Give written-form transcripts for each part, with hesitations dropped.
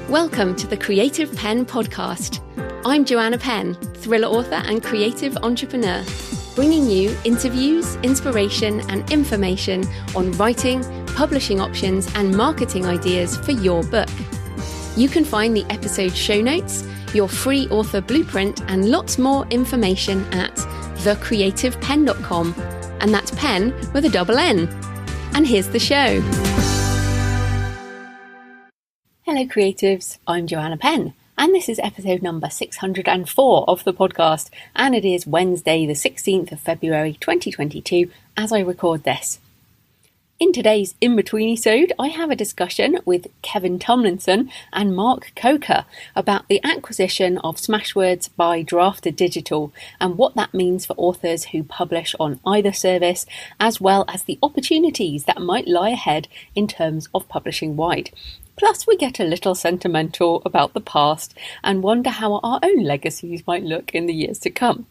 Welcome to the Creative Penn podcast. I'm Joanna Penn, thriller author and creative entrepreneur, bringing you interviews, inspiration, and information on writing, publishing options, and marketing ideas for your book. You can find the episode show notes, your free author blueprint, and lots more information at thecreativepenn.com. And that's Penn with a double N. And here's the show. Hello creatives, I'm Joanna Penn, and this is episode number 604 of the podcast, and it is Wednesday the 16th of February 2022 as I record this. In today's in-between-isode, I have a discussion with Kevin Tumlinson and Mark Coker about the acquisition of Smashwords by Draft2Digital and what that means for authors who publish on either service, as well as the opportunities that might lie ahead in terms of publishing wide. Plus, we get a little sentimental about the past and wonder how our own legacies might look in the years to come.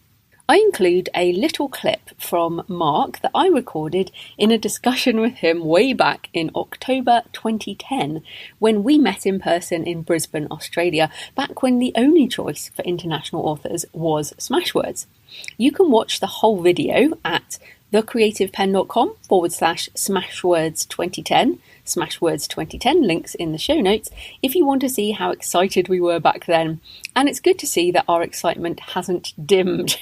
I include a little clip from Mark that I recorded in a discussion with him way back in October 2010 when we met in person in Brisbane, Australia, back when the only choice for international authors was Smashwords. You can watch the whole video at thecreativepenn.com/Smashwords2010. Smashwords 2010 links in the show notes if you want to see how excited we were back then. And it's good to see that our excitement hasn't dimmed.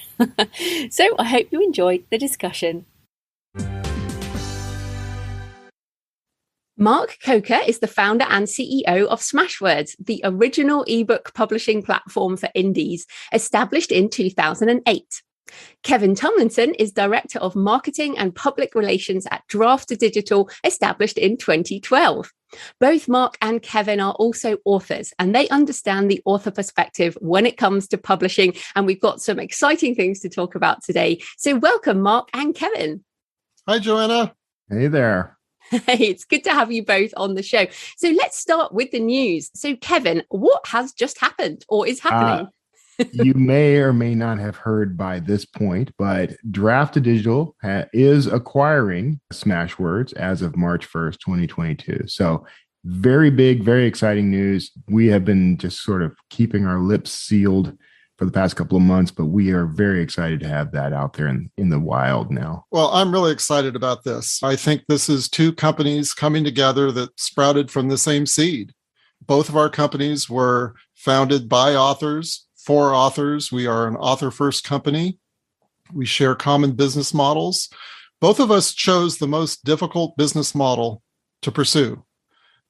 So I hope you enjoyed the discussion. Mark Coker is the founder and CEO of Smashwords, the original ebook publishing platform for indies, established in 2008. Kevin Tumlinson is Director of Marketing and Public Relations at Draft2Digital, established in 2012. Both Mark and Kevin are also authors, and they understand the author perspective when it comes to publishing, and we've got some exciting things to talk about today. So welcome, Mark and Kevin. Hi, Joanna. Hey there. Hey, it's good to have you both on the show. So let's start with the news. So Kevin, what has just happened or is happening? You may or may not have heard by this point, but Draft2Digital is acquiring Smashwords as of March 1st, 2022. So very big, very exciting news. We have been just sort of keeping our lips sealed for the past couple of months, but we are very excited to have that out there in the wild now. Well, I'm really excited about this. I think this is two companies coming together that sprouted from the same seed. Both of our companies were founded by authors, for authors. We are an author-first company. We share common business models. Both of us chose the most difficult business model to pursue,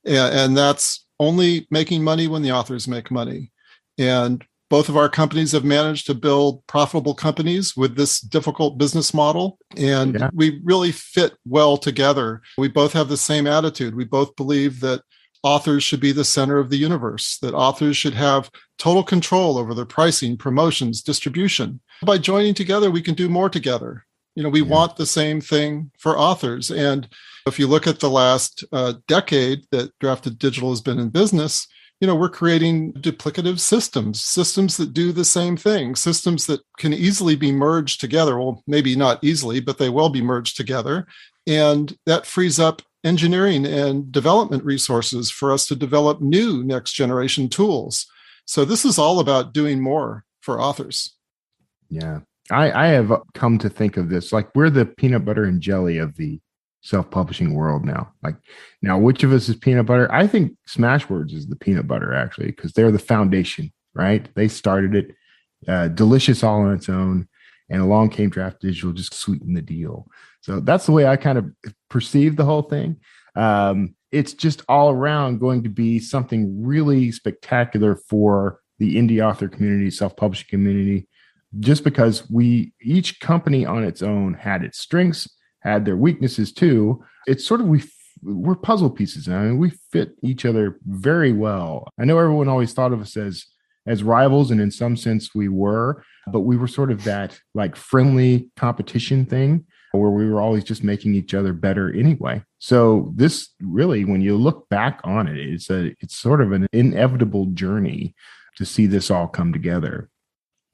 and that's only making money when the authors make money. And both of our companies have managed to build profitable companies with this difficult business model, and we really fit well together. We both have the same attitude. We both believe that authors should be the center of the universe, that authors should have total control over their pricing, promotions, distribution. By joining together, we can do more together. We want the same thing for authors. And if you look at the last decade that Draft2Digital has been in business, we're creating duplicative systems that do the same thing, systems that can easily be merged together. Well, maybe not easily, but they will be merged together. And that frees up engineering and development resources for us to develop new next generation tools. So this is all about doing more for authors. Yeah. I have come to think of this like we're the peanut butter and jelly of the self-publishing world now. Like now, which of us is peanut butter? I think Smashwords is the peanut butter actually, because they're the foundation, right? They started it delicious all on its own. And along came Draft2Digital, just sweeten the deal. So that's the way I kind of perceive the whole thing. It's just all around going to be something really spectacular for the indie author community, self-publishing community, just because each company on its own had its strengths, had their weaknesses too. It's sort of, we're puzzle pieces. I mean, we fit each other very well. I know everyone always thought of us as rivals, and in some sense we were, but we were sort of that like friendly competition thing where we were always just making each other better anyway. So this really, when you look back on it, it's sort of an inevitable journey to see this all come together.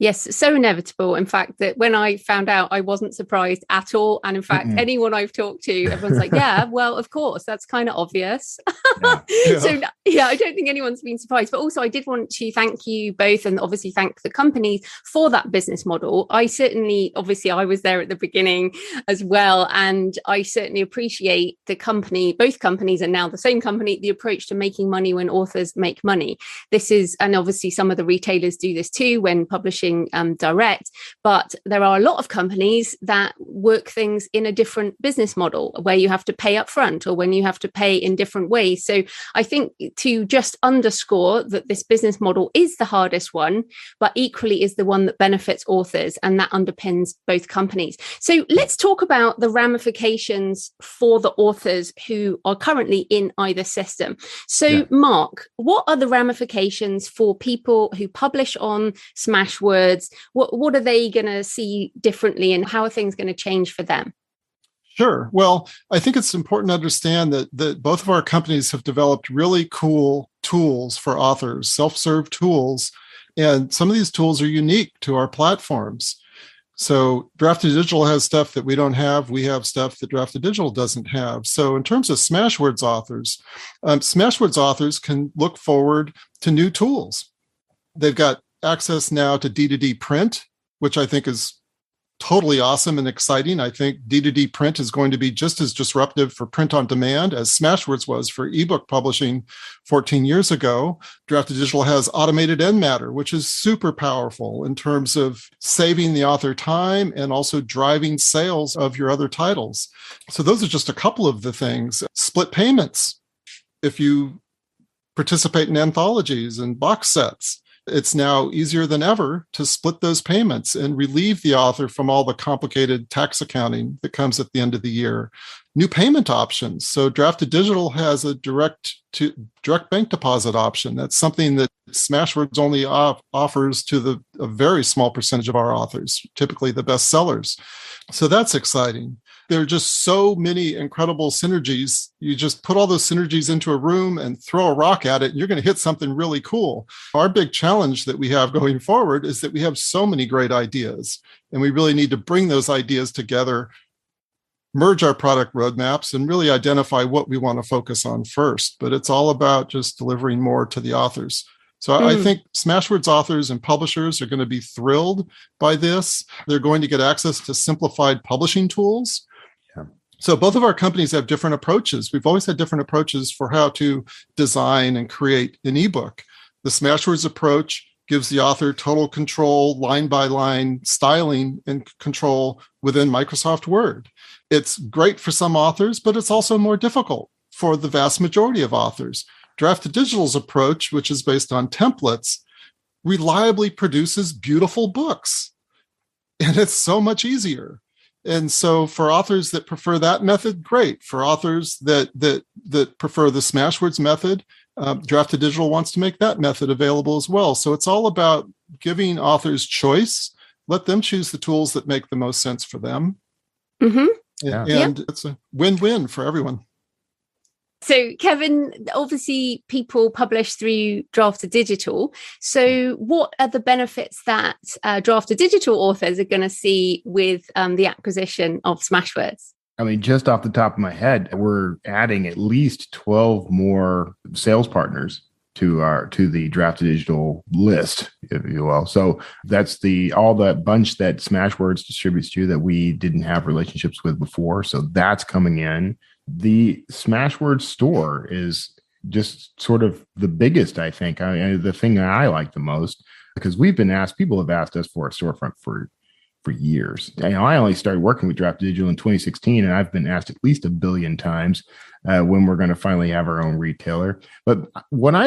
Yes, so inevitable. In fact, that when I found out, I wasn't surprised at all. And in fact, anyone I've talked to, everyone's like, yeah, well, of course, that's kind of obvious. Yeah. So, yeah, I don't think anyone's been surprised. But also, I did want to thank you both and obviously thank the companies for that business model. I was there at the beginning as well. And I certainly appreciate both companies are now the same company, the approach to making money when authors make money. And obviously some of the retailers do this too when publishing direct, but there are a lot of companies that work things in a different business model where you have to pay up front or when you have to pay in different ways. So I think to just underscore that this business model is the hardest one, but equally is the one that benefits authors, and that underpins both companies. So let's talk about the ramifications for the authors who are currently in either system. So Mark, what are the ramifications for people who publish on Smashwords? What are they going to see differently, and how are things going to change for them? Sure. Well, I think it's important to understand that both of our companies have developed really cool tools for authors, self-serve tools, and some of these tools are unique to our platforms. So Draft2Digital has stuff that we don't have. We have stuff that Draft2Digital doesn't have. So in terms of Smashwords authors can look forward to new tools. They've got access now to D2D print, which I think is totally awesome and exciting. I think D2D print is going to be just as disruptive for print on demand as Smashwords was for ebook publishing 14 years ago. Draft2Digital has automated end matter, which is super powerful in terms of saving the author time and also driving sales of your other titles. So those are just a couple of the things. Split payments. If you participate in anthologies and box sets, it's now easier than ever to split those payments and relieve the author from all the complicated tax accounting that comes at the end of the year. New payment options. So Draft2Digital has a direct bank deposit option. That's something that Smashwords only offers to a very small percentage of our authors, typically the best sellers. So that's exciting. There are just so many incredible synergies. You just put all those synergies into a room and throw a rock at it, and you're going to hit something really cool. Our big challenge that we have going forward is that we have so many great ideas, and we really need to bring those ideas together, merge our product roadmaps, and really identify what we want to focus on first. But it's all about just delivering more to the authors. So I think Smashwords authors and publishers are going to be thrilled by this. They're going to get access to simplified publishing tools. So both of our companies have different approaches. We've always had different approaches for how to design and create an ebook. The Smashwords approach gives the author total control, line by line styling and control within Microsoft Word. It's great for some authors, but it's also more difficult for the vast majority of authors. Draft2Digital's approach, which is based on templates, reliably produces beautiful books. And it's so much easier. And so for authors that prefer that method, great. For authors that prefer the Smashwords method, Draft2Digital wants to make that method available as well. So it's all about giving authors choice. Let them choose the tools that make the most sense for them. Mm-hmm. And it's a win-win for everyone. So, Kevin, obviously people publish through Draft2Digital. So what are the benefits that Draft2Digital authors are going to see with the acquisition of Smashwords? I mean, just off the top of my head, we're adding at least 12 more sales partners to the Draft2Digital list, if you will. So that's all that bunch that Smashwords distributes to that we didn't have relationships with before. So that's coming in. The Smashwords store is just sort of the biggest, I think. The thing that I like the most, because people have asked us for a storefront for years. I only started working with Draft2Digital in 2016, and I've been asked at least 1 billion times when we're going to finally have our own retailer. But what I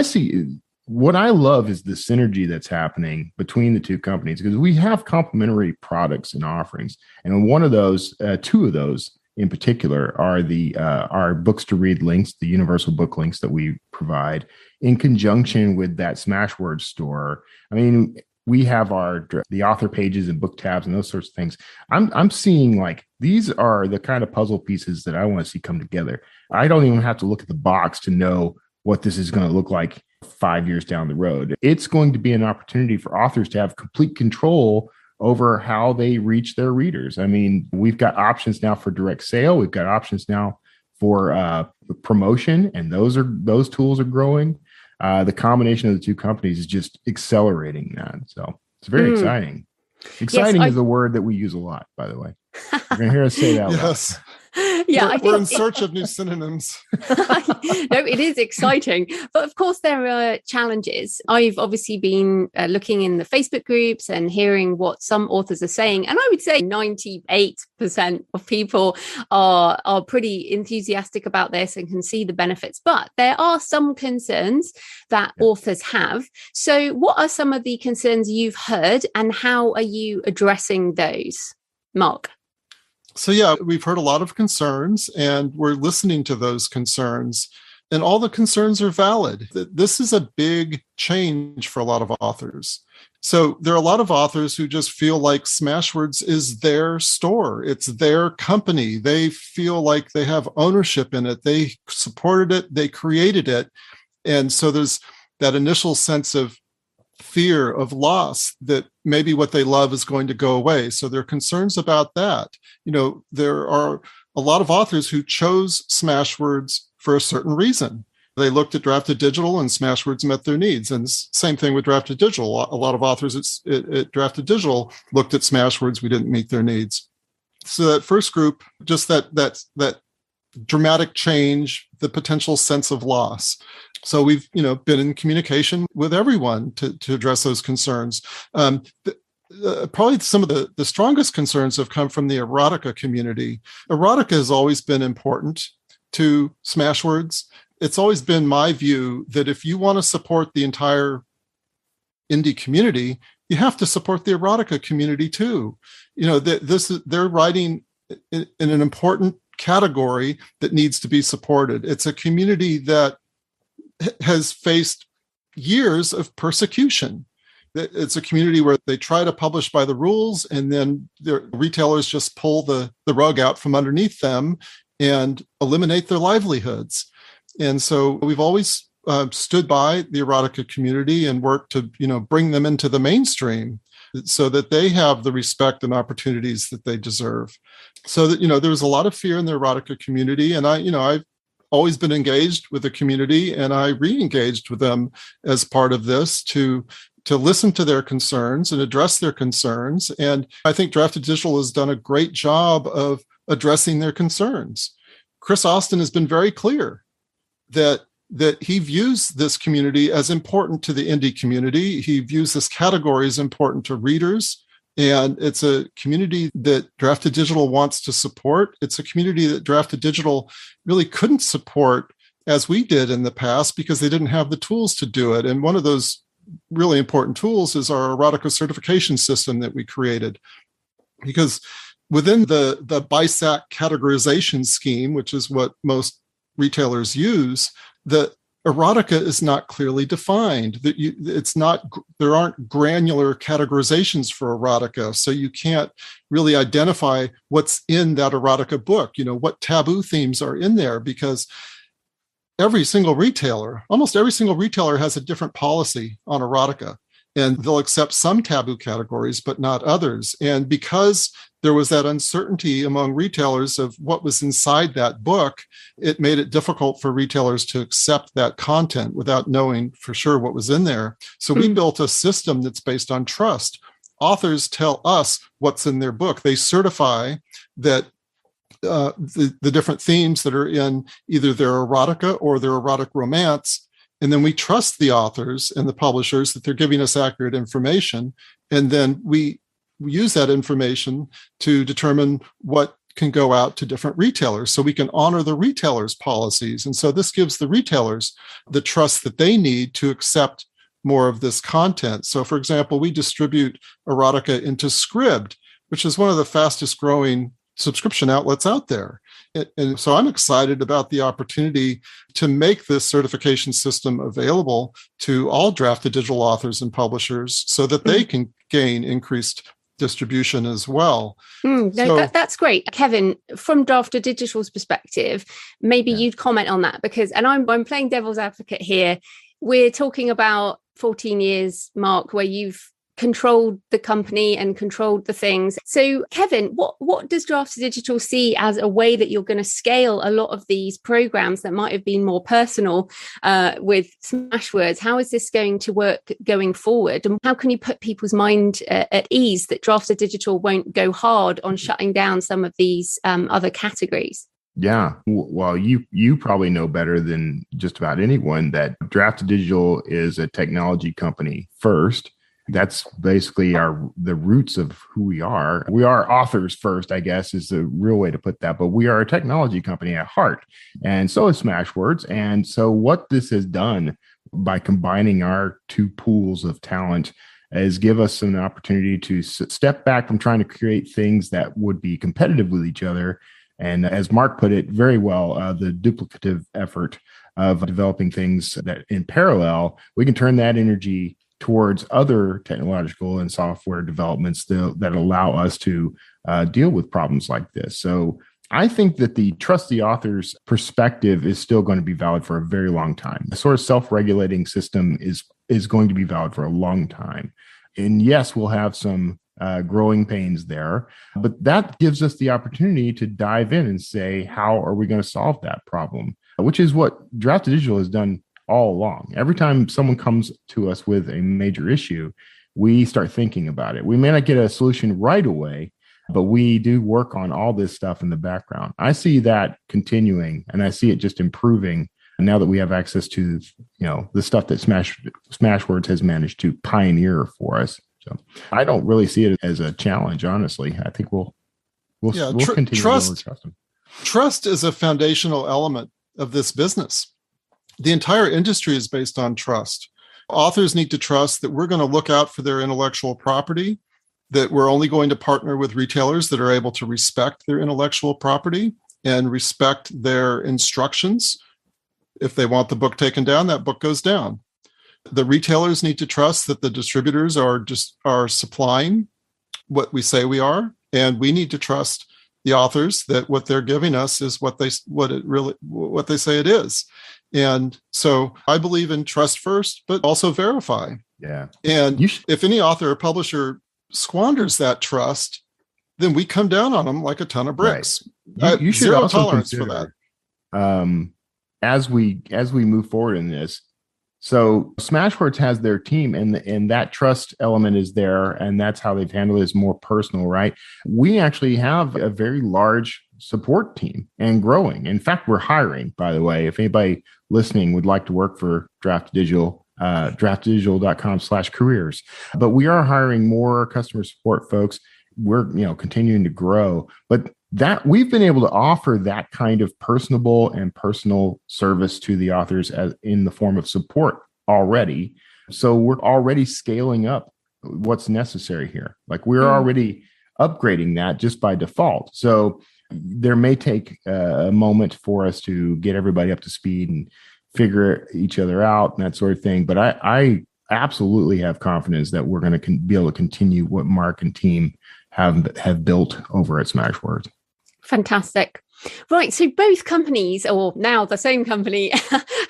love is the synergy that's happening between the two companies, because we have complementary products and offerings. And one of those, two of those in particular, are our books to read links, the universal book links that we provide in conjunction with that Smashwords store. I mean, we have the author pages and book tabs and those sorts of things. I'm seeing like these are the kind of puzzle pieces that I want to see come together. I don't even have to look at the box to know what this is going to look like 5 years down the road. It's going to be an opportunity for authors to have complete control over how they reach their readers. I mean, we've got options now for direct sale. We've got options now for promotion, and those tools are growing. The combination of the two companies is just accelerating that. So it's very exciting. Exciting is a word that we use a lot, by the way. You're going to hear us say that. Yes. Yeah, we're in search of new synonyms. No, it is exciting. But of course, there are challenges. I've obviously been looking in the Facebook groups and hearing what some authors are saying. And I would say 98% of people are pretty enthusiastic about this and can see the benefits. But there are some concerns that authors have. So what are some of the concerns you've heard, and how are you addressing those, Mark? So we've heard a lot of concerns, and we're listening to those concerns, and all the concerns are valid. This is a big change for a lot of authors. So there are a lot of authors who just feel like Smashwords is their store. It's their company. They feel like they have ownership in it. They supported it. They created it. And so there's that initial sense of fear of loss, that maybe what they love is going to go away. So there are concerns about that. There are a lot of authors who chose Smashwords for a certain reason. They looked at Draft2Digital, and Smashwords met their needs. And same thing with Draft2Digital. A lot of authors at Draft2Digital looked at Smashwords. We didn't meet their needs. So that first group, just that dramatic change, the potential sense of loss. So we've, been in communication with everyone to address those concerns. Probably some of the strongest concerns have come from the erotica community. Erotica has always been important to Smashwords. It's always been my view that if you want to support the entire indie community, you have to support the erotica community too. They're writing in an important category that needs to be supported. It's a community that has faced years of persecution. It's a community where they try to publish by the rules, and then their retailers just pull the rug out from underneath them and eliminate their livelihoods. And so we've always stood by the erotica community and worked to, bring them into the mainstream so that they have the respect and opportunities that they deserve. So that, there's a lot of fear in the erotica community. And I've always been engaged with the community, and I re-engaged with them as part of this to listen to their concerns and address their concerns. And I think Draft2Digital has done a great job of addressing their concerns. Chris Austin has been very clear that he views this community as important to the indie community. He views this category as important to readers. And it's a community that Draft2Digital wants to support. It's a community that Draft2Digital really couldn't support as we did in the past because they didn't have the tools to do it. And one of those really important tools is our erotica certification system that we created. Because within the BISAC categorization scheme, which is what most retailers use, the erotica is not clearly defined. There aren't granular categorizations for erotica, so you can't really identify what's in that erotica book. What taboo themes are in there, because almost every single retailer has a different policy on erotica, and they'll accept some taboo categories, but not others. And because there was that uncertainty among retailers of what was inside that book, it made it difficult for retailers to accept that content without knowing for sure what was in there. So we built a system that's based on trust. Authors tell us what's in their book. They certify that the different themes that are in either their erotica or their erotic romance. And then we trust the authors and the publishers that they're giving us accurate information. And then we use that information to determine what can go out to different retailers, so we can honor the retailers' policies. And so this gives the retailers the trust that they need to accept more of this content. So for example, we distribute erotica into Scribd, which is one of the fastest growing subscription outlets out there. And so I'm excited about the opportunity to make this certification system available to all Draft2Digital authors and publishers so that they can gain increased distribution as well. That's great. Kevin, from Draft2Digital's perspective, maybe you'd comment on that, because, and I'm playing devil's advocate here. we're talking about 14 years, Mark, where you've controlled the company and controlled the things. So, Kevin, what does Draft2Digital see as a way that you're going to scale a lot of these programs that might have been more personal with Smashwords? How is this going to work going forward? And how can you put people's mind at ease that Draft2Digital won't go hard on shutting down some of these other categories? Yeah. Well, you probably know better than just about anyone that Draft2Digital is a technology company first. That's basically the roots of who we are. We are authors first, I guess, is the real way to put that. But we are a technology company at heart. And so is Smashwords. And so what this has done by combining our two pools of talent is give us an opportunity to step back from trying to create things that would be competitive with each other. And as Mark put it very well, the duplicative effort of developing things that in parallel, we can turn that energy towards other technological and software developments that allow us to deal with problems like this. So I think that the trust the author's perspective is still going to be valid for a very long time. The sort of self-regulating system is going to be valid for a long time. And yes, we'll have some growing pains there, but that gives us the opportunity to dive in and say, how are we going to solve that problem? Which is what Draft2Digital has done all along. Every time someone comes to us with a major issue, we start thinking about it. We may not get a solution right away, but we do work on all this stuff in the background. I see that continuing, and I see it just improving now that we have access to, the stuff that Smashwords has managed to pioneer for us. So I don't really see it as a challenge, honestly. I think we'll continue to trust them. Trust is a foundational element of this business. The entire industry is based on trust. Authors need to trust that we're going to look out for their intellectual property, that we're only going to partner with retailers that are able to respect their intellectual property and respect their instructions. If they want the book taken down, that book goes down. The retailers need to trust that the distributors are supplying what we say we are, and we need to trust the authors that what they're giving us is what they say it is. And so I believe in trust first, but also verify. Yeah. And if any author or publisher squanders that trust, then we come down on them like a ton of bricks. Right. You should zero also tolerance consider, for that. As we move forward in this, so Smashwords has their team, and that trust element is there, and that's how they've handled it, is more personal, right? We actually have a very large support team and growing. In fact, we're hiring, by the way. If anybody listening would like to work for Draft2Digital, draft2digital.com/careers. But we are hiring more customer support folks. We're continuing to grow, but that we've been able to offer that kind of personal service to the authors in the form of support already. So we're already scaling up what's necessary here. Like we're already upgrading that just by default. So there may take a moment for us to get everybody up to speed and figure each other out and that sort of thing. But I absolutely have confidence that we're going to be able to continue what Mark and team have built over at Smashwords. Fantastic. Right. So both companies, or now the same company,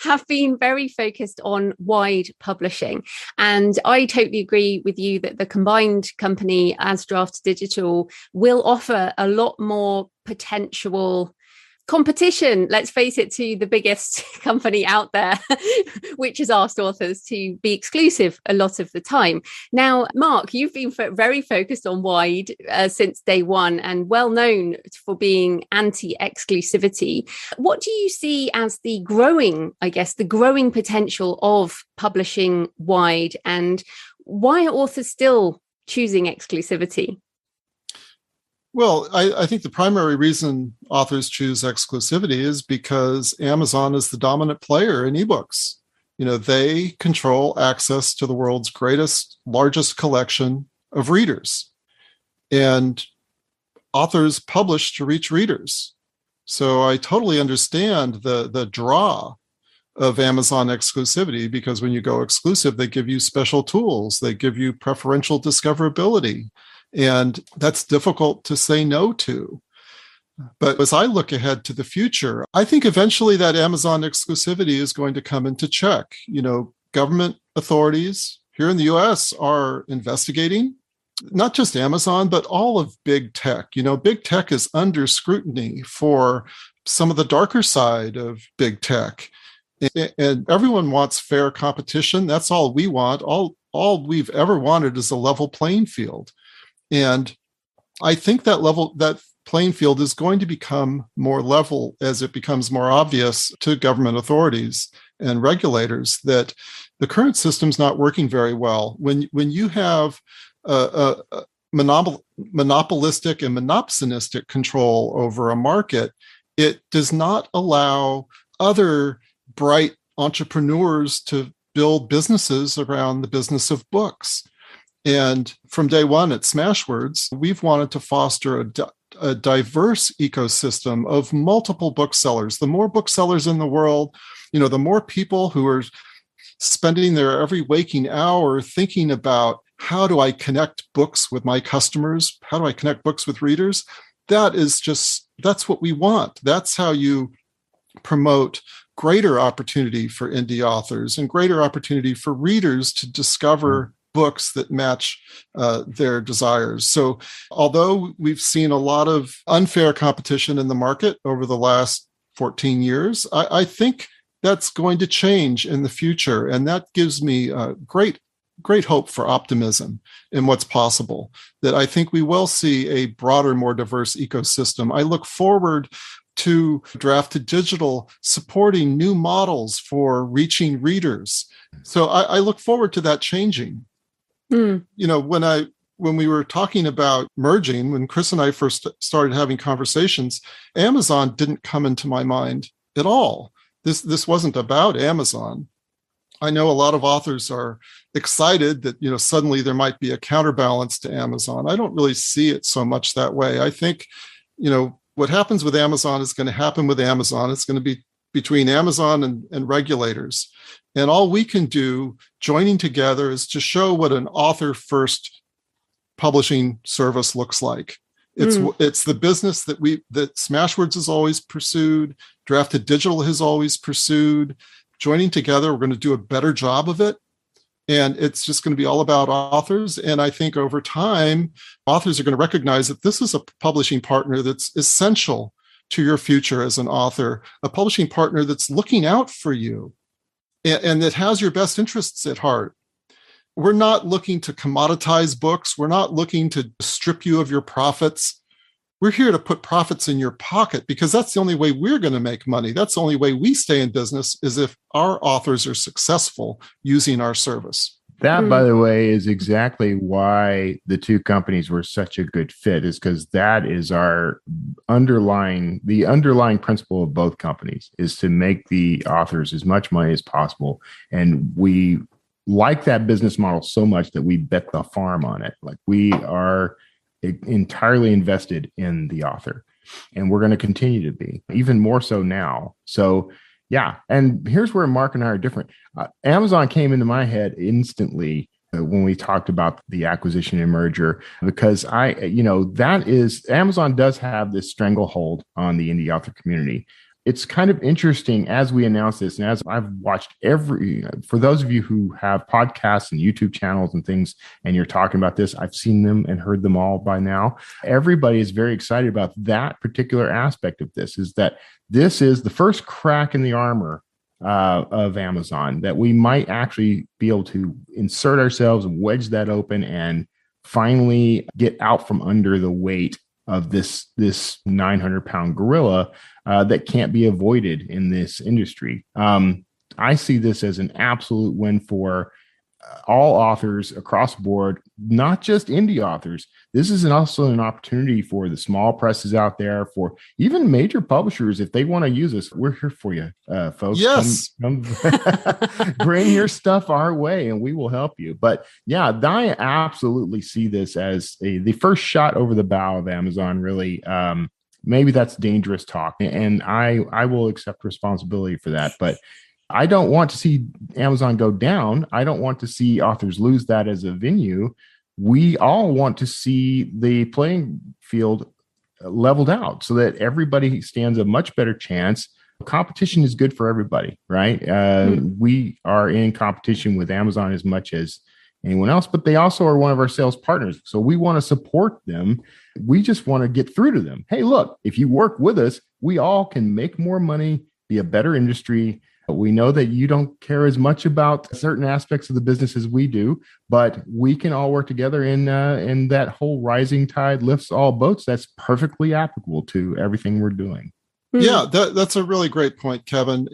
have been very focused on wide publishing. And I totally agree with you that the combined company as Draft2Digital will offer a lot more potential competition, let's face it, to the biggest company out there, which has asked authors to be exclusive a lot of the time. Now, Mark, you've been very focused on wide since day one and well known for being anti-exclusivity. What do you see as the growing potential of publishing wide, and why are authors still choosing exclusivity? Well, I think the primary reason authors choose exclusivity is because Amazon is the dominant player in ebooks. They control access to the world's largest collection of readers. And authors publish to reach readers. So I totally understand the draw of Amazon exclusivity, because when you go exclusive, they give you special tools. They give you preferential discoverability. And that's difficult to say no to. But as I look ahead to the future, I think eventually that Amazon exclusivity is going to come into check. government authorities here in the US are investigating not just Amazon, but all of big tech. Big tech is under scrutiny for some of the darker side of big tech. And everyone wants fair competition. That's all we want. All we've ever wanted is a level playing field. And I think that playing field is going to become more level as it becomes more obvious to government authorities and regulators that the current system's not working very well. When you have a monopolistic and monopsonistic control over a market, it does not allow other bright entrepreneurs to build businesses around the business of books. And from day one at Smashwords, we've wanted to foster a diverse ecosystem of multiple booksellers. The more booksellers in the world, the more people who are spending their every waking hour thinking about how do I connect books with my customers? How do I connect books with readers? That's what we want. That's how you promote greater opportunity for indie authors and greater opportunity for readers to discover books that match their desires. So although we've seen a lot of unfair competition in the market over the last 14 years, I think that's going to change in the future. And that gives me great hope for optimism in what's possible, that I think we will see a broader, more diverse ecosystem. I look forward to Draft2Digital supporting new models for reaching readers. So I look forward to that changing. When we were talking about merging, when Chris and I first started having conversations, Amazon didn't come into my mind at all. This wasn't about Amazon. I know a lot of authors are excited that, suddenly there might be a counterbalance to Amazon. I don't really see it so much that way. I think, what happens with Amazon is going to happen with Amazon. It's going to be between Amazon and regulators. And all we can do joining together is to show what an author-first publishing service looks like. It's the business that Smashwords has always pursued, Draft2Digital has always pursued. Joining together, we're going to do a better job of it. And it's just going to be all about authors. And I think over time, authors are going to recognize that this is a publishing partner that's essential to your future as an author, a publishing partner that's looking out for you and that has your best interests at heart. We're not looking to commoditize books. We're not looking to strip you of your profits. We're here to put profits in your pocket because that's the only way we're going to make money. That's the only way we stay in business is if our authors are successful using our service. That, by the way, is exactly why the two companies were such a good fit, is because that is the underlying principle of both companies is to make the authors as much money as possible. And we like that business model so much that we bet the farm on it. Like we are entirely invested in the author, and we're going to continue to be even more so now. So yeah. And here's where Mark and I are different. Amazon came into my head instantly when we talked about the acquisition and merger, because Amazon does have this stranglehold on the indie author community. It's kind of interesting as we announce this, and as I've watched for those of you who have podcasts and YouTube channels and things, and you're talking about this, I've seen them and heard them all by now. Everybody is very excited about that particular aspect of this, is that this is the first crack in the armor of Amazon, that we might actually be able to insert ourselves and wedge that open and finally get out from under the weight of this 900-pound gorilla that can't be avoided in this industry. I see this as an absolute win for all authors across the board, not just indie authors. This is also an opportunity for the small presses out there, for even major publishers. If they want to use us, we're here for you, folks. Yes. Come bring your stuff our way and we will help you. But yeah, I absolutely see this as the first shot over the bow of Amazon, really. Maybe that's dangerous talk, and I will accept responsibility for that. But I don't want to see Amazon go down. I don't want to see authors lose that as a venue. We all want to see the playing field leveled out so that everybody stands a much better chance competition is good for everybody, right? We are in competition with Amazon as much as anyone else, but they also are one of our sales partners. So we want to support them. We just want to get through to them. Hey, look, if you work with us, we all can make more money, be a better industry. We know that you don't care as much about certain aspects of the business as we do, but we can all work together in that whole rising tide lifts all boats. That's perfectly applicable to everything we're doing. Yeah, that's a really great point, Kevin.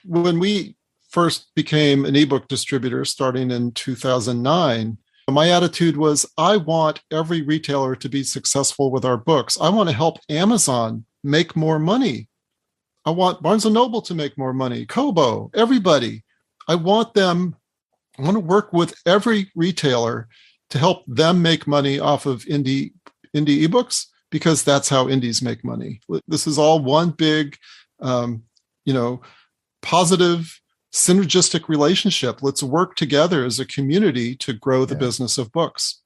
When we first became an ebook distributor starting in 2009, my attitude was, I want every retailer to be successful with our books. I want to help Amazon make more money. I want Barnes & Noble to make more money, Kobo, everybody. I want to work with every retailer to help them make money off of indie ebooks, because that's how indies make money. This is all one big, positive, synergistic relationship. Let's work together as a community to grow the business of books.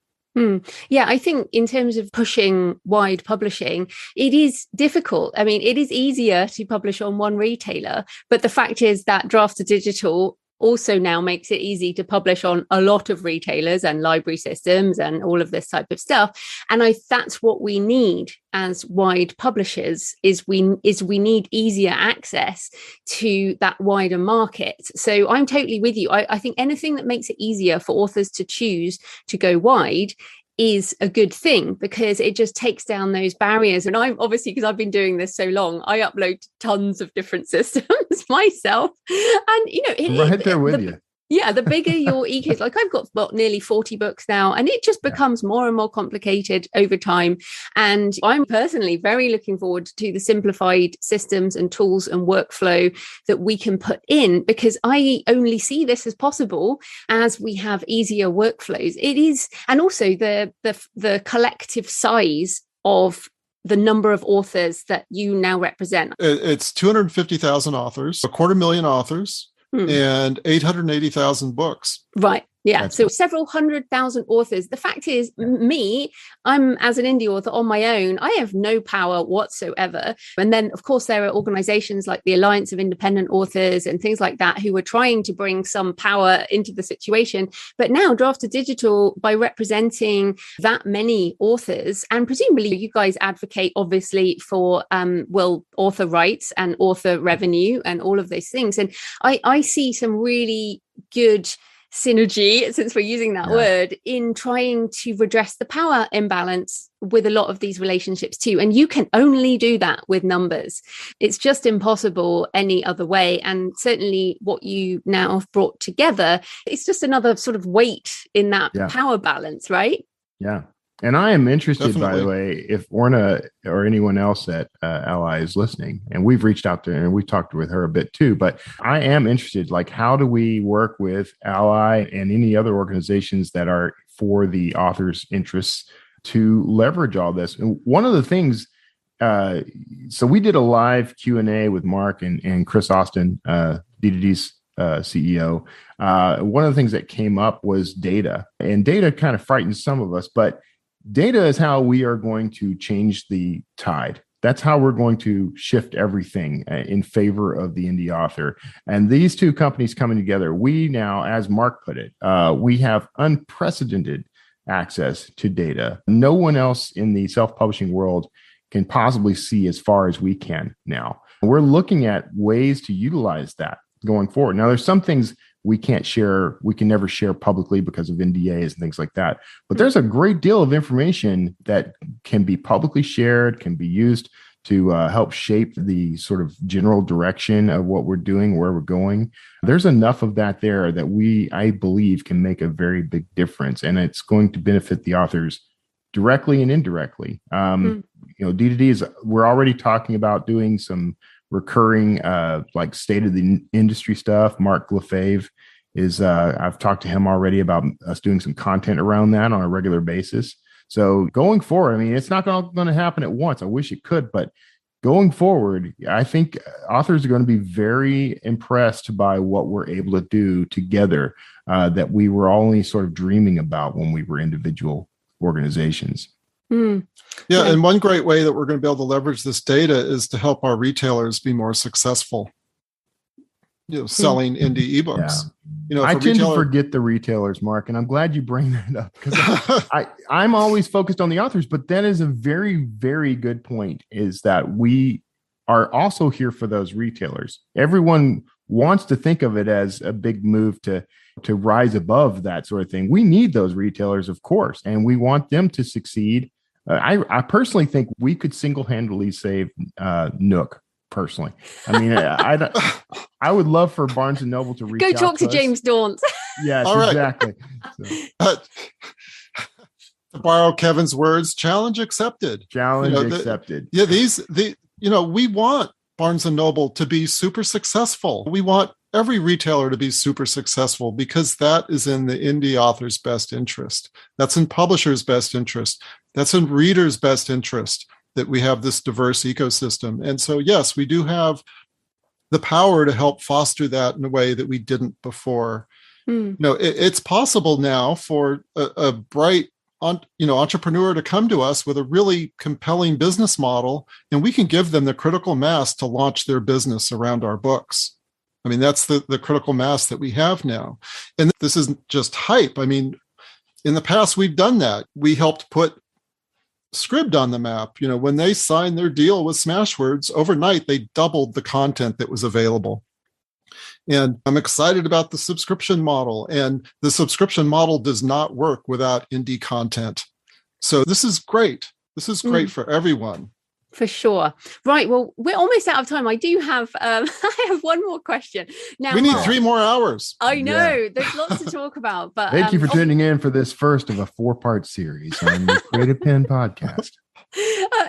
Yeah, I think in terms of pushing wide publishing, it is difficult. I mean, it is easier to publish on one retailer, but the fact is that Draft2Digital also now makes it easy to publish on a lot of retailers and library systems and all of this type of stuff. And that's what we need as wide publishers is we need easier access to that wider market. So I'm totally with you. I think anything that makes it easier for authors to choose to go wide is a good thing, because it just takes down those barriers. And I'm obviously, because I've been doing this so long, I upload tons of different systems myself. And, right there with you. Yeah, the bigger your ecosystem, like I've got nearly 40 books now, and it just becomes more and more complicated over time. And I'm personally very looking forward to the simplified systems and tools and workflow that we can put in, because I only see this as possible as we have easier workflows. It is, and also the collective size of the number of authors that you now represent. It's 250,000 authors, 250,000 authors. And 880,000 books. Right. Yeah. So several 100,000 authors. The fact is, I'm as an indie author on my own, I have no power whatsoever. And then, of course, there are organizations like the Alliance of Independent Authors and things like that who are trying to bring some power into the situation. But now Draft2Digital, by representing that many authors, and presumably you guys advocate, obviously, for, author rights and author revenue and all of those things. And I see some really good synergy, since we're using that word, in trying to redress the power imbalance with a lot of these relationships too. And you can only do that with numbers. It's just impossible any other way. And certainly what you now have brought together, it's just another sort of weight in that power balance, right? Yeah. And I am interested, Definitely. by the way, if Orna or anyone else at Ally is listening, and we've reached out to her and we talked with her a bit too, but I am interested, like, how do we work with Ally and any other organizations that are for the author's interests to leverage all this? And one of the things, so we did a live Q&A with Mark and Chris Austin, D2D's CEO. One of the things that came up was data, and data kind of frightens some of us, but data is how we are going to change the tide. That's how we're going to shift everything in favor of the indie author. And these two companies coming together, we now, as Mark put it, we have unprecedented access to data. No one else in the self-publishing world can possibly see as far as we can now. We're looking at ways to utilize that going forward. Now, there's some things we can't share, we can never share publicly because of NDAs and things like that. But there's a great deal of information that can be publicly shared, can be used to help shape the sort of general direction of what we're doing, where we're going. There's enough of that there that I believe, can make a very big difference. And it's going to benefit the authors directly and indirectly. D2D we're already talking about doing some recurring like state of the industry stuff. Mark Lefebvre is I've talked to him already about us doing some content around that on a regular basis. So going forward, I mean, it's not going to happen at once. I wish it could, but going forward, I think authors are going to be very impressed by what we're able to do together that we were only sort of dreaming about when we were individual organizations. Mm. Yeah, and one great way that we're going to be able to leverage this data is to help our retailers be more successful, selling indie ebooks. Yeah. I tend to forget the retailers, Mark, and I'm glad you bring that up, because I'm always focused on the authors, but that is a very, very good point, is that we are also here for those retailers. Everyone wants to think of it as a big move to rise above that sort of thing. We need those retailers, of course, and we want them to succeed. I personally think we could single-handedly save Nook. Personally, I mean, I would love for Barnes and Noble to reach out. Go talk to James Daunt. Yes, exactly. So. To borrow Kevin's words, challenge accepted. Challenge accepted. We want Barnes and Noble to be super successful. We want every retailer to be super successful, because that is in the indie author's best interest. That's in publishers' best interest. That's in readers' best interest, that we have this diverse ecosystem. And so, yes, we do have the power to help foster that in a way that we didn't before. It's possible now for a bright entrepreneur to come to us with a really compelling business model, and we can give them the critical mass to launch their business around our books. I mean, that's the critical mass that we have now. And this isn't just hype. I mean, in the past, we've done that. We helped put Scribd on the map. When they signed their deal with Smashwords, overnight, they doubled the content that was available. And I'm excited about the subscription model. And the subscription model does not work without indie content. So this is great. This is great for everyone. For sure. Right. Well, we're almost out of time. I do have, I have one more question. Now, we need 3 more hours. I know. There's lots to talk about. But thank you for tuning in for this first of a 4-part series on the Creative Penn podcast.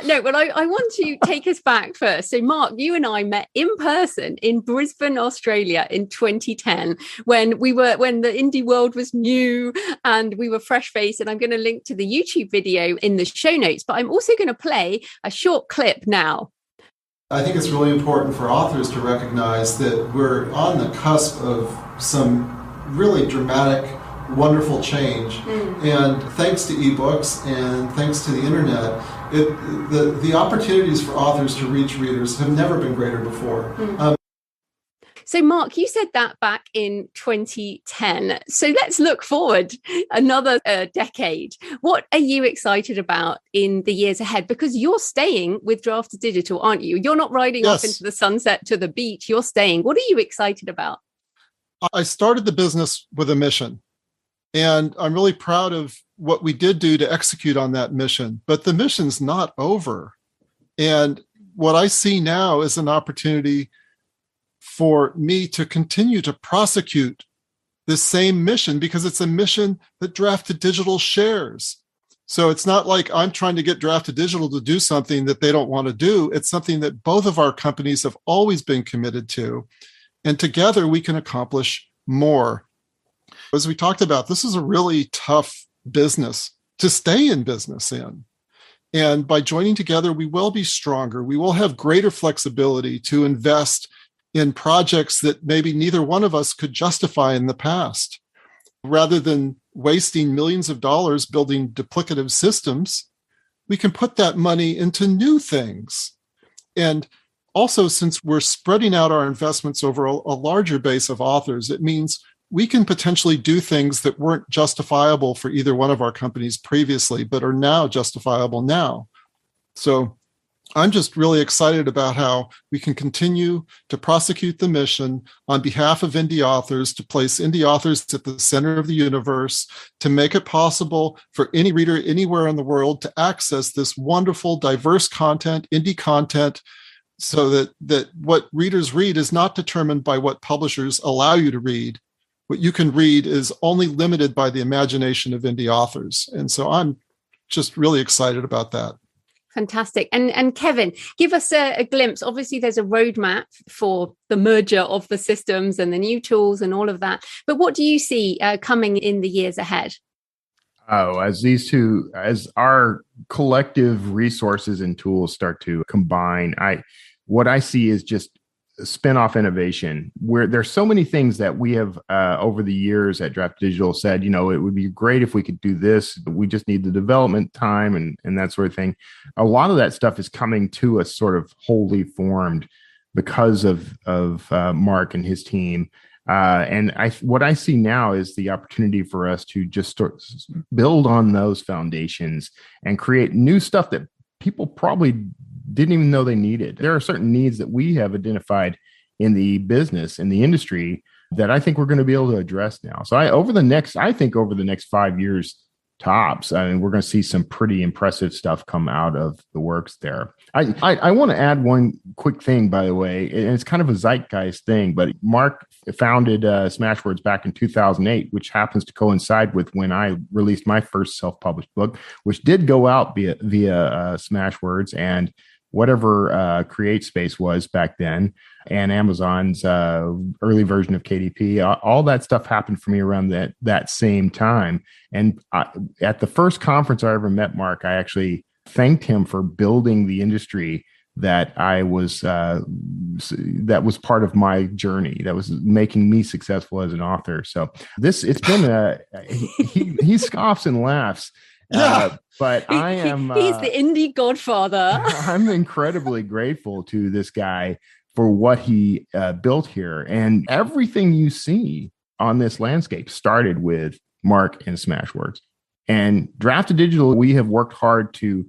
Well, I want to take us back first. So, Mark, you and I met in person in Brisbane, Australia in 2010, when the indie world was new and we were fresh-faced. And I'm going to link to the YouTube video in the show notes, but I'm also going to play a short clip now. I think it's really important for authors to recognize that we're on the cusp of some really dramatic, wonderful change. And thanks to ebooks and thanks to the internet, the opportunities for authors to reach readers have never been greater before. So, Mark, you said that back in 2010. So let's look forward another decade. What are you excited about in the years ahead? Because you're staying with Draft2Digital, aren't you? You're not riding off into the sunset to the beach. You're staying. What are you excited about? I started the business with a mission. And I'm really proud of what we did do to execute on that mission. But the mission's not over. And what I see now is an opportunity for me to continue to prosecute this same mission, because it's a mission that Draft2Digital shares. So it's not like I'm trying to get Draft2Digital to do something that they don't want to do. It's something that both of our companies have always been committed to. And together we can accomplish more. As we talked about, this is a really tough business to stay in business in. And by joining together, we will be stronger. We will have greater flexibility to invest in projects that maybe neither one of us could justify in the past. Rather than wasting millions of dollars building duplicative systems, we can put that money into new things. And also, since we're spreading out our investments over a larger base of authors, it means we can potentially do things that weren't justifiable for either one of our companies previously, but are now justifiable now. So I'm just really excited about how we can continue to prosecute the mission on behalf of indie authors, to place indie authors at the center of the universe, to make it possible for any reader anywhere in the world to access this wonderful, diverse content, indie content, so that what readers read is not determined by what publishers allow you to read. What you can read is only limited by the imagination of indie authors. And so I'm just really excited about that. Fantastic. And Kevin, give us a glimpse. Obviously, there's a roadmap for the merger of the systems and the new tools and all of that. But what do you see coming in the years ahead? Oh, as our collective resources and tools start to combine, what I see is just spin-off innovation, where there's so many things that we have over the years at Draft Digital said, it would be great if we could do this, but we just need the development time and that sort of thing. A lot of that stuff is coming to us sort of wholly formed because of Mark and his team. And what I see now is the opportunity for us to just build on those foundations and create new stuff that people probably didn't even know they needed. There are certain needs that we have identified in the business, in the industry, that I think we're going to be able to address now. So over the next 5 years tops, I mean, we're going to see some pretty impressive stuff come out of the works there. I want to add one quick thing, by the way, and it's kind of a zeitgeist thing, but Mark founded Smashwords back in 2008, which happens to coincide with when I released my first self-published book, which did go out via Smashwords and whatever Create Space was back then, and Amazon's early version of KDP. All that stuff happened for me around that same time. And at the first conference I ever met Mark, I actually thanked him for building the industry that that was part of my journey, that was making me successful as an author. So it's been he scoffs and laughs. Yeah. But I am he's the indie godfather. I'm incredibly grateful to this guy for what he built here. And everything you see on this landscape started with Mark and Smashwords. And Draft2Digital, we have worked hard to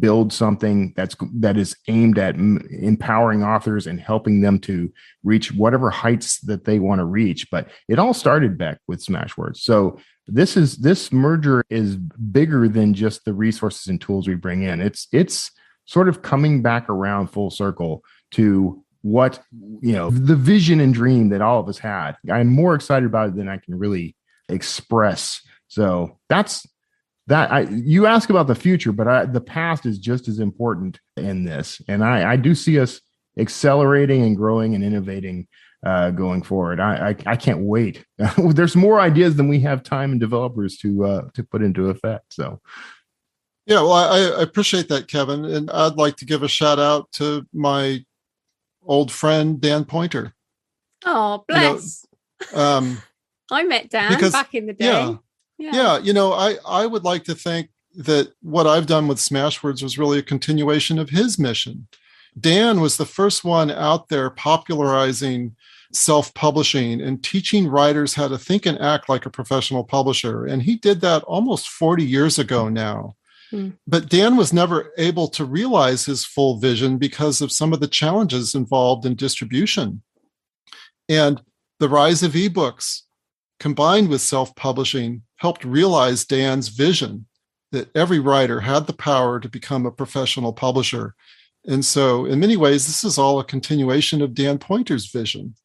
build something that is aimed at empowering authors and helping them to reach whatever heights that they want to reach. But it all started back with Smashwords. So this merger is bigger than just the resources and tools we bring in. It's sort of coming back around full circle to what, the vision and dream that all of us had. I'm more excited about it than I can really express. So that's that. You ask about the future, but the past is just as important in this. And I do see us accelerating and growing and innovating going forward. I can't wait. There's more ideas than we have time and developers to put into effect. So, yeah, well, I appreciate that, Kevin, and I'd like to give a shout out to my old friend Dan Pointer. Oh, bless. I met Dan back in the day. Yeah. I would like to think that what I've done with Smashwords was really a continuation of his mission. Dan was the first one out there popularizing self-publishing and teaching writers how to think and act like a professional publisher. And he did that almost 40 years ago now. But Dan was never able to realize his full vision because of some of the challenges involved in distribution. And the rise of ebooks combined with self-publishing helped realize Dan's vision that every writer had the power to become a professional publisher. And so in many ways, this is all a continuation of Dan Pointer's vision.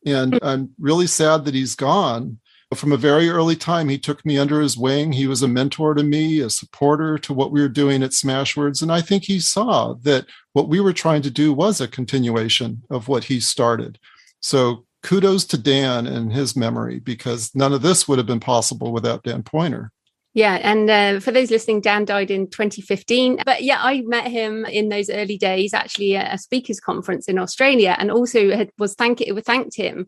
And I'm really sad that he's gone. From a very early time, he took me under his wing. He was a mentor to me, a supporter to what we were doing at Smashwords. And I think he saw that what we were trying to do was a continuation of what he started. So kudos to Dan and his memory, because none of this would have been possible without Dan Pointer. Yeah. And for those listening, Dan died in 2015. But yeah, I met him in those early days, actually at a speakers conference in Australia, and also thanked him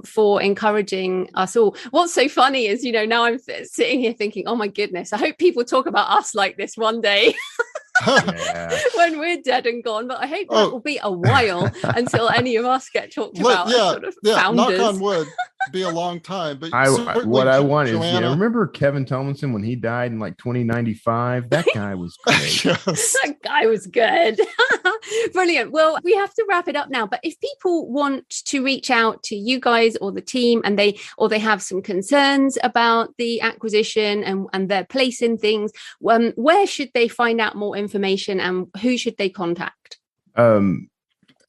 for encouraging us all. What's so funny is, now I'm sitting here thinking, oh my goodness, I hope people talk about us like this one day. When we're dead and gone, but I hope that will be a while until any of us get talked about as sort of founders. Knock on wood, be a long time. But what I want is, remember Kevin Tumlinson when he died in like 2095? That guy was great. Yes. That guy was good. Brilliant. Well, we have to wrap it up now. But if people want to reach out to you guys or the team, and they have some concerns about the acquisition and their place in things, where should they find out more information, and who should they contact?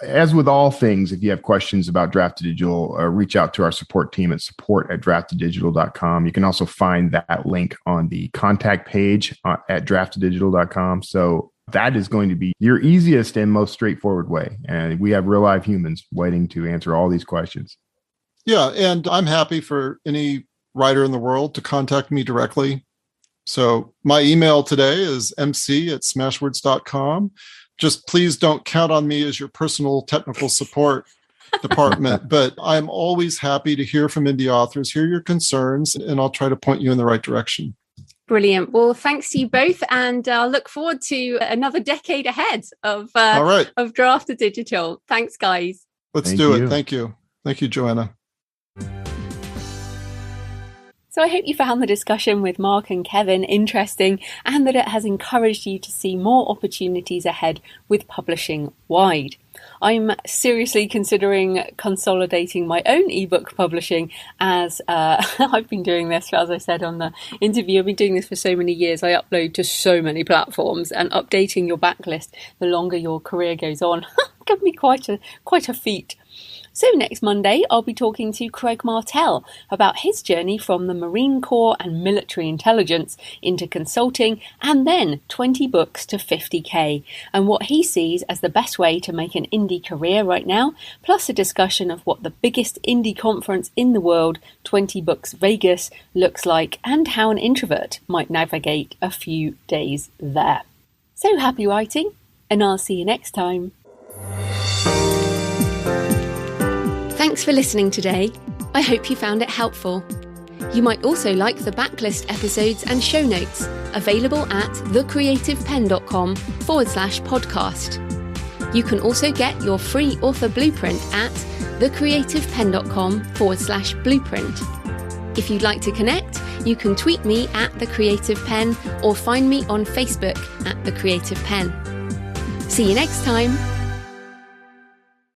As with all things, if you have questions about Draft2Digital, reach out to our support team at support@draft2digital.com. You can also find that link on the contact page at draft2digital.com. So that is going to be your easiest and most straightforward way. And we have real live humans waiting to answer all these questions. Yeah, and I'm happy for any writer in the world to contact me directly. So my email today is mc@smashwords.com. Just please don't count on me as your personal technical support department. But I'm always happy to hear from indie authors, hear your concerns, and I'll try to point you in the right direction. Brilliant. Well, thanks to you both, and I'll look forward to another decade ahead of Draft2Digital. Thanks, guys. Let's do it. Thank you. Thank you, Joanna. So I hope you found the discussion with Mark and Kevin interesting, and that it has encouraged you to see more opportunities ahead with publishing wide. I'm seriously considering consolidating my own ebook publishing, as I've been doing this, as I said on the interview, I've been doing this for so many years. I upload to so many platforms, and updating your backlist the longer your career goes on can be quite a feat. So next Monday, I'll be talking to Craig Martell about his journey from the Marine Corps and military intelligence into consulting, and then 20 books to 50k, and what he sees as the best way to make an indie career right now, plus a discussion of what the biggest indie conference in the world, 20 Books Vegas, looks like, and how an introvert might navigate a few days there. So happy writing, and I'll see you next time. Thanks for listening today. I hope you found it helpful. You might also like the backlist episodes and show notes, available at thecreativepenn.com/podcast. You can also get your free author blueprint at thecreativepenn.com/blueprint. If you'd like to connect, you can tweet me at The Creative Penn or find me on Facebook at The Creative Penn. See you next time.